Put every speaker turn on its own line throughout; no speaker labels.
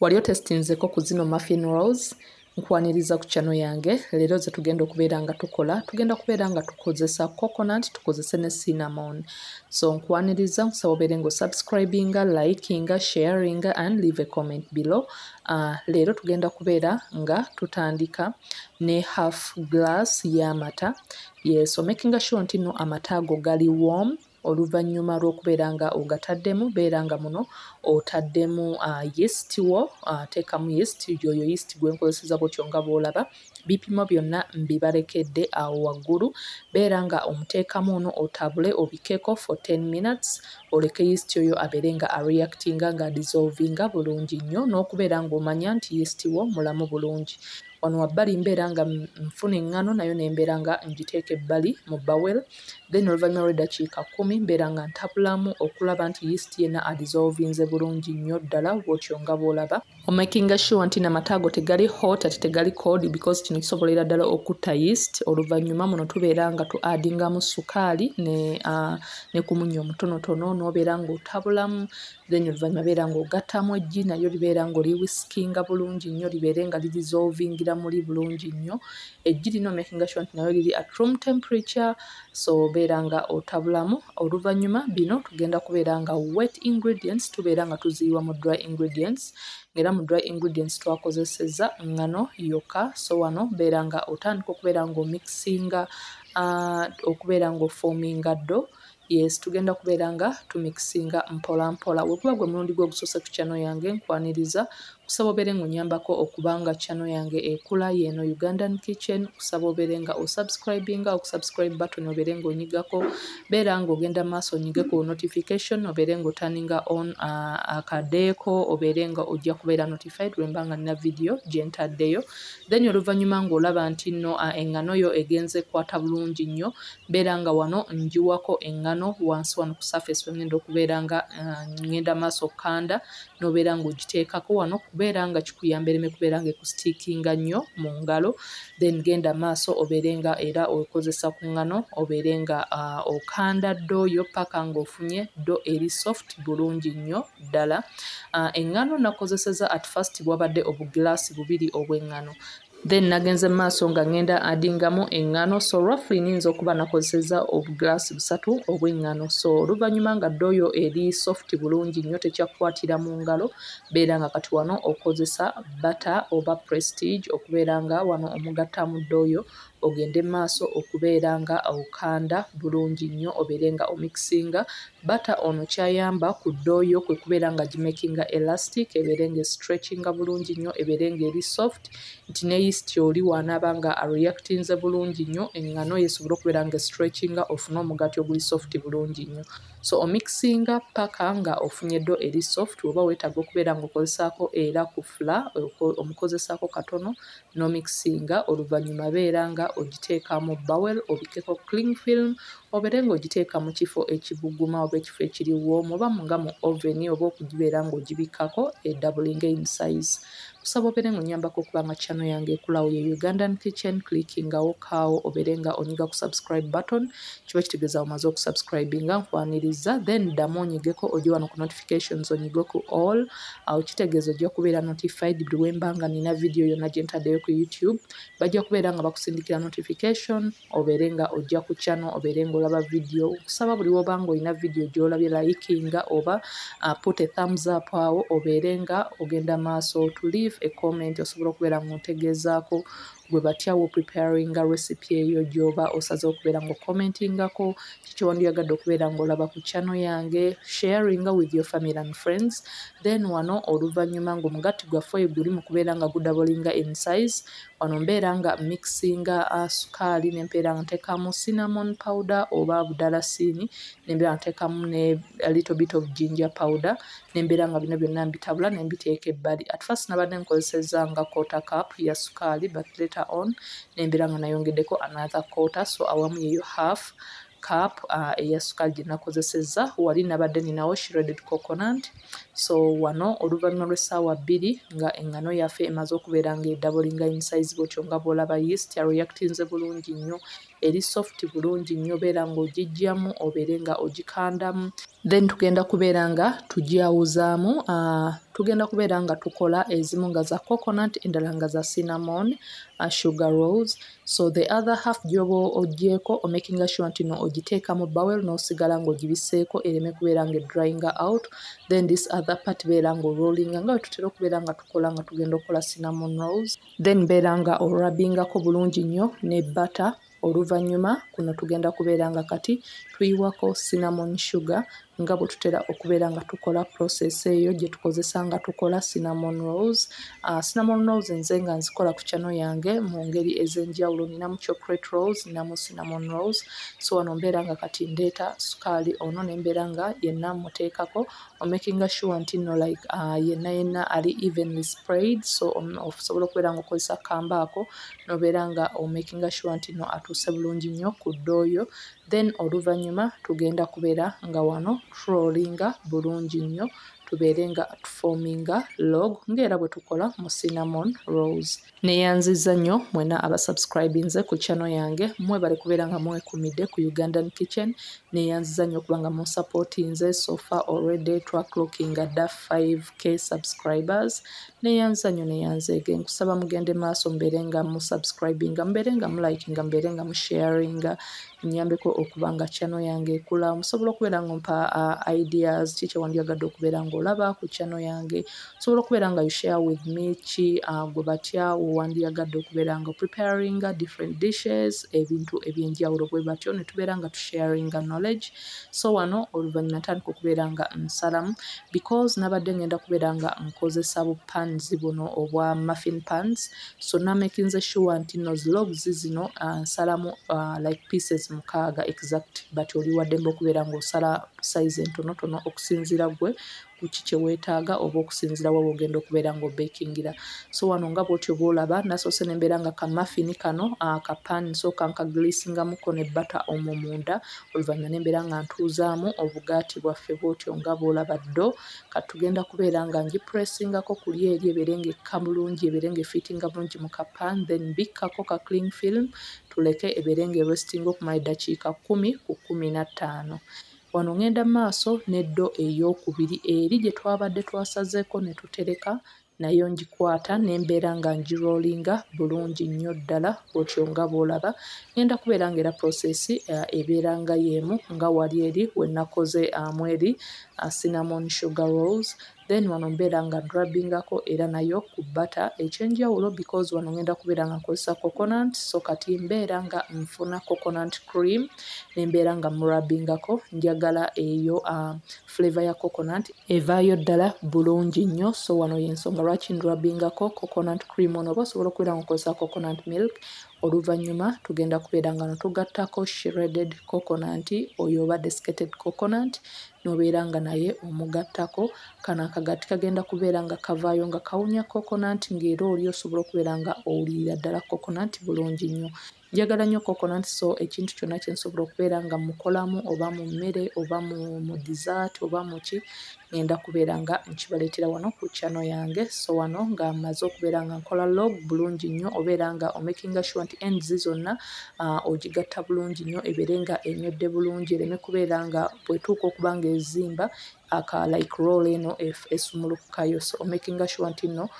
Wali otestinzeko ku zino muffin rolls nkwaniriza ku channel yange. Leero ze tugenda okubeera nga tukola, tugenda kubeera nga tukozesa coconut, tukozese ne cinnamon. So nkwaniriza nkusaba obeere nga subscribinga, likinga, sharinga and leave a comment below. Leero tugenda kubeera nga tutandika ne half glass y'amata. Yes, so making sure nti no amata ago gali warm. Oluvannyuma lw'okubeera nga ogataddemu beera nga muno otaddemu yeast wo, teekamu yeast, yoyo yeast gwe nkozeseza bw'otyo nga bw'olaba. Bipimo byonna mbibalekedde awo waggulu. Beera nga omuteekamu ono otabule obikeeko for 10 minutes, oleke yeast oyo abeere nga areactinga nga dissolvinga bulungi nnyo, n'okubeera ng'omanya nti yeast wo mulamu bulungi. Wano wabbali mbeera nga nfuna eŋŋano nayo ne mbeera nga ngiteeka ebbali mu bawel. Then oluvannyuma lw'eddakiika 10 mbeera nga ntabulamu okulaba nti yeast yenna adissolvinze bulungi nnyo ddala bw'otyo nga bw'olaba. Omakinga sure nti n'amata ago tegali hot ate tegali cold because kino kisobolera ddala okutta yeast. Oluvannyuma muno tubeera nga tuadingamu sukaali ne ku munnyo omutonotono n'obeera ng'otabulamu. Then oluvannyuma beera ng'ogattamu eggi nalyo libeera ng'oliwiskinga bulungi nnyo libeere nga lidissolvingira muli bulungi nnyo. Eggi lino making sure nti nayo liri at room temperature, so beera nga otabulamu. Oluvannyuma bino tugenda kubeera nga wet ingredients tubeera nga tuziyiwa mu dry ingredients. Ng'era mu dry ingredients twakozesezza ngano yokka, so wano beera nga otandika okubeera ng'omixinga, okubeera ng'ofoominga ddo. Yes, tugenda kubeera nga tumixinga mpola mpola. Bwekuba gwe mulundi gwe ogusose ku channel yange nkwaniriza kusaba obeere ng'onyambako okubanga channel yange ekula yeno Ugandan Kitchen. Kusaba obeere nga osubscribinga, okusubscribe button obeere ng'onyigako. Beera ng'ogenda maaso onyige ku notification, obeere ng'otaninga on akadeeko, obeere nga ojja kubeera notified bwe mba nga nina video gye ntaddeyo. Then oluvannyuma ng'olaba nti nno eŋŋano yo egenze kwata bulungi nnyo, beera nga wano njiwako eŋŋano wansi wano ku surface we ngenda okubeera nga ngenda maaso okukanda, n'obeera ng'ogiteekako wano kubeera nga kikuyamba ereme kubeera nga ekustiikinga nnyo mu ngalo. Then genda maaso obeere nga era okozesa ku ŋŋano obeere nga okanda ddo yo paka ng'ofunye ddo eri soft bulungi nnyo ddala. Eŋŋano nakozeseza at first bwabadde obuglaasi 2 obw'eŋŋano. Then nagenze maaso nga ngenda adingamu eŋŋano, so roughly niyinza okuba nakozeseza obuglaasi 3 obw'eŋŋano. So oluvannyuma nga ddoyo eri soft bulungi nnyo tekyakukwatira mu ngalo, beera nga kati wano okozesa butter oba prestige okubeera nga wano omugattamu ddoyo ogende maaso okubeera nga okanda bulungi nnyo obeere nga omixinga. Butter ono kyayamba ku ddoyo kwe kubeera nga gimakinga elastic, ebeere nga stretchinga bulungi nnyo, ebeere nga eri soft, nti ne yeast oli wanaaba nga reactinze bulungi nnyo eŋŋano yesobole okubeera nga stretchinga ofune omugati oguli soft bulungi nnyo. So omixinga paka nga ofunye ddo eri soft. Oba weetaaga okubeera ng'okozesaako era ku flour, omukozesaako katono n'omixinga. Oluvannyuma beera nga ogiteeka mu bawel, obikeko cling film, obeere ng'ogiteeka mu kifo ekibuguma oba ekifo ekiri warm oba nga mu oven oba okugibeera ng'ogibikako edabulinga in size. Kusaba obeere ng'onyambako okuba nga channel yange ekulawo ye Ugandan Kitchen, clickingawo kaawo obeere nga onyiga ku subscribe button, kiba kitegeeza omaze okusubscribinga. Nkwaniriza then ddamu onyigeko ojje wano ku notifications onyige ku all. Awo kitegeeza ojja kubeera notified buli we mba nga nina video yonna gye ntaddeyo ku YouTube. Bajja kubeera nga bakusindikira notification, obeere nga ojja ku channel obeere ng'olaba video. Kusaba buli woba ng'olina video gy'olabye likinga oba put a thumbs up awo, obeere nga ogenda maaso to leave a comment osobola okubeera ng'ontegeezaako gwe batya wo preparinga recipe eyo gy'oba osaze okubeera ng'okommentingako, kiki wandiyagadde okubeera ng'olaba ku channel yange, sharinga with your family and friends. Then wano oluvannyuma ng'omugati gwaffe guli mu kubeera nga gudabulinga in size, wano mbeera nga mixinga sukaali nembeera nga nteekamu cinnamon powder oba budalasini, nembeera nga nteekamu ne a little bit of ginger powder, nembeera nga bino byonna mbitabula nembiteeka ebbali. At first nabadde nkozesezza nga quarter cup ya sukaali, but later on nembeera nga nayongeddeko another quarter, so awamu yeyo half cup eya sukaali gye nakozesezza. Wali nabadde ninawo shredded coconut. So wano oluvannyuma lw'essaawa 2 nga eŋŋano yaffe emaze okubeera ng'edabulinga in size bw'otyo nga bw'olaba, yeast yareactinze bulungi nnyo, eri soft bulungi nnyo. Beera ng'ogiggyamu obeere nga ogikandamu. then tugenda kubeera nga tujawuzaamu tugenda kubeera nga tukola ezimu nga za coconut endala nga za cinnamon sugar rolls. So the other half gyoba ogyeko omakinga sure nti no ogiteeka mu bowel n'osigala ng'ogibiseeko ereme kubeera nga dryinga out. Then this other part beera nga rollinga nga tutera okubeera nga tukola nga tugenda okukola cinnamon rolls. Then beera nga orabingako bulungi nnyo ne butter. Oluvannyuma kuno tugenda kubeera nga kati tuyiwako cinnamon sugar nga bwe tutera okubeera nga tukola process eyo gye tukozesa nga tukola cinnamon rolls. Cinnamon rolls nze nga nzikola ku channel yange mu ngeri ez'enjawulo. Ninamu chocolate rolls, ninamu cinnamon rolls. So wano mbeera nga kati ndeeta sukaali ono ne mbeera nga yenna muteekako makinga sure nti no like yenna ali evenly sprayed. So osobola okubeera nga okozesa kambaako n'obeera nga makinga sure nti no atuuse bulungi nnyo ku ddooyo. Then oluvannyuma tugenda kubeera nga wano rollinga bulungi nnyo tubeere nga tuforminga log ng'era bwe tukola mu cinnamon rolls. Neeyanzizza nnyo mwena abasubscribinze ku channel yange, mwebale kubeera nga mwekumidde ku Ugandan Kitchen. Neeyanzizza nnyo okuba nga munsupportinze. So far already twaclockinga dda 5k subscribers. Neeyanzizza nnyo neeyanzeege. Nkusaba mugende maaso mbeere nga musubscribinga, mbeere nga mulikinga, mbeere nga musharinga, nnyambeko okuba nga channel yange ekula. Musobola okubeera nga mpa ideas ki kyewandyagadde okubeera ng'olaba ku channel yange. Osobola okubeera nga you share with me ki gwe batya wandyagadde okubeera nga preparinga different dishes, ebintu ebyenjawulo bwe batyo ne tubeera nga tusharinga knowledge. So wano oluvannyuma ntandika okubeera nga nsalamu because nabadde ngenda kubeera nga nkozesa bu pans buno obwa muffin pans. So namakinze sure nti no logs zino nsalamu like pieces 6 exact, but oli waddembe okubeera ng'osala size entonotono okusinziira gwe ku ki kye weetaaga oba okusinziira wa ogenda okubeera ng'obekingira. So wano nga bw'otyo bw'olaba nasoose ne mbeera nga kamafini kano ka pan nsooka nkagiriisingamuko ne butter omwo munda. Oluvannyuma ne mbeera nga ntuuzaamu obugaati bwaffe bw'otyo nga bw'olaba ddo. Kati tugenda kubeera nga ngipressingako kuli eri ebeere ng'ekka bulungi, ebeere ng'efiitinga bulungi mu ka pan, then mbikkako ka cling film tuleke ebeere ng'erestinga okumala eddakiika 10 ku 15. Wano ngenda maaso n'eddo ey'okubiri eri gye twabadde twasazeeko ne tutereka nayo ngikwata ne mbeera nga ngirollinga bulungi nnyo ddala bw'otyo nga bw'olaba. Ngenda kubeera ng'era process ebeera nga y'emu nga wali eri we nakoze mweri cinnamon sugar rolls. Then wano mbeera nga drabbingako era nayo ku butter ekyenjawulo because wano ngenda kubeera nga nkozesa coconut. So kati mbeera nga nfuna coconut cream ne mbeera nga murabbingako. Njagala eyo flavor ya coconut evaayo ddala bulungi nnyo. So wano y'ensonga lwaki ndrabbingako coconut cream ono oba osobola okubeera nga okozesa coconut milk. Oluvannyuma tugenda kubeera nga tugattako shredded coconut oyo oba desiccated coconut n'obeera nga naye omugattako. Kano akagati kagenda kubeera nga kavaayo nga kawunya coconut ng'era oli osobola okubeera nga owulirira ddala coconut bulungi nnyo. Njagala nnyo coconut, so ekintu kyonna kye nsobola okubeera nga mukolamu oba mu mmere oba mu dessert oba mu ki ngenda kubeera nga nkibaleetera wano ku channel yange. So wano nga mmaze okubeera nga nkola log bulungi nnyo obeera nga omakinga sure nti ends zonna ogigatta bulungi nnyo ebeere nga enywedde bulungi ereme kubeera nga bwetuuka okuba nga ezimba aka like roll eno esumulukukayo. So omakinga sure nti no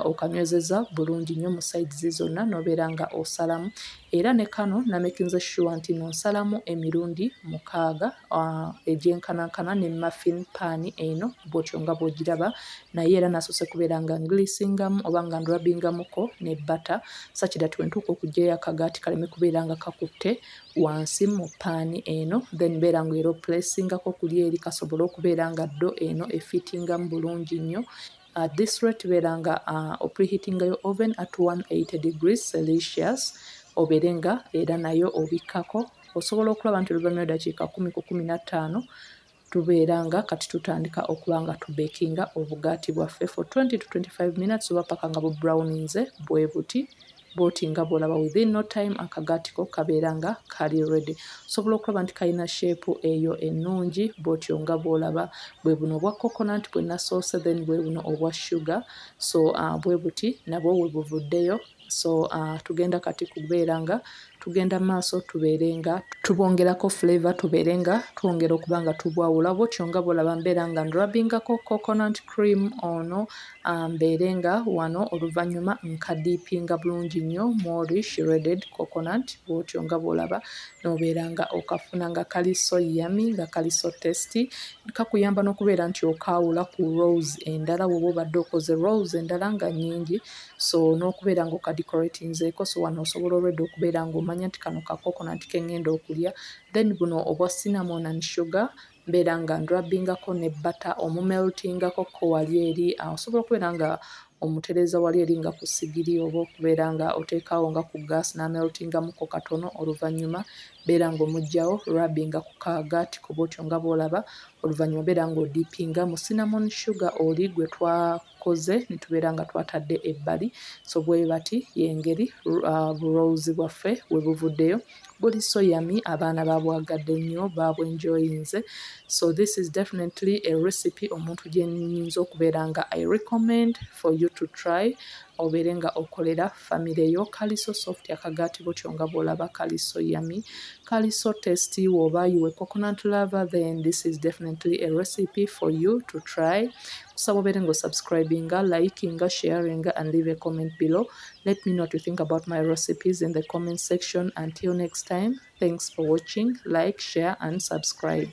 okanywezeza bulungi nnyo mu sides zonna n'obeera nga osalamu. Era ne kano namakinze sure nti nonsalamu emirundi 6 egyenkanankana ne muffin pan eno bw'otyo nga bw'ogiraba. Naye era nasoose kubeera nga ngiriisingamu oba nga ndrabbingamuko ne butter such that wentuuka okuggyayo akagaati kaleme kubeera nga kakutte wansi mu pan eno. Then mbeera nga era opressingako kuli eri kasobole okubeera nga ddo eno efiitingamu bulungi nnyo. At this rate beera nga preheating your oven at 180 degrees Celsius obeere nga era nayo obikkako. Osobola okulaba nti oluvannyuma lw'eddakiika 10 ku 15 tubeera nga kati tutandika okuba nga tubekinga obugaati bwaffe for 20 to 25 minutes oba paka nga bubrowninze bwe buti. Bw'oti nga bw'olaba within no time akagaati ko kabeera nga kali ready. Osobola okulaba nti kalina shape eyo ennungi bw'otyo nga bw'olaba. Bwe buno obwa coconut bwe nasoose, then bwe buno obwa sugar. So bwe buti nabwo we buvuddeyo So tugenda kati kubeera nga tugenda maaso tubeere nga tubongerako flavour, tubeere nga twongera okuba nga tubwawula. Bwotyo nga bwolaba mbeera nga ndrabbingako coconut cream ono, mbeere nga wano oluvannyuma nkadiipinga bulungi nnyo muri shredded coconut. Bwotyo nga bwolaba n'obeera nga okafuna nga kali so yummy, nga kali so tasty. Kakuyamba n'okubeera nti okaawula ku rolls endala bw'oba obadde okoze rolls endala nga nnyingi, so n'okubeera nga okadikoratinzeeko. So wano osobola already okubeera ng'omanya nti kano ka coconut ke ŋŋenda okulya. Then buno obwa cinnamon and sugar mbeera nga ndrabbingako ne butter omumeltingako ko wali eri. Osobola okubeera nga omutereeza wali eri nga ku sigiri, oba okubeera nga oteekaawo nga ku gas n'ameltingamuko katono, oluvannyuma beera ng'omuggyawo rubbinga ku kaagaatiko. Bwotyo nga bw'olaba oluvannyuma beera ng'odiipinga mu cinnamon sugar oli gwe twakoze ne tubeera nga twatadde ebbali. So bwe bati y'engeri rolls bwaffe we buvuddeyo. Buli so yummy, abaana baabwagadde nnyo, baabwenjoyinze. So this is definitely a recipe omuntu gye nnyinza okubeera nga I recommend for you to try. Obeere nga okolera famire yo. Kali so soft akagaati, bwotyo nga bw'olaba kali so yummy, kali so tasty. Woba you a coconut lover, then this is definitely a recipe for you to try. Kusaba obeere nga subscribinga, likinga, sharinga and leave a comment below. Let me know what you think about my recipes in the comment section. Until next time, thanks for watching. Like, share and subscribe.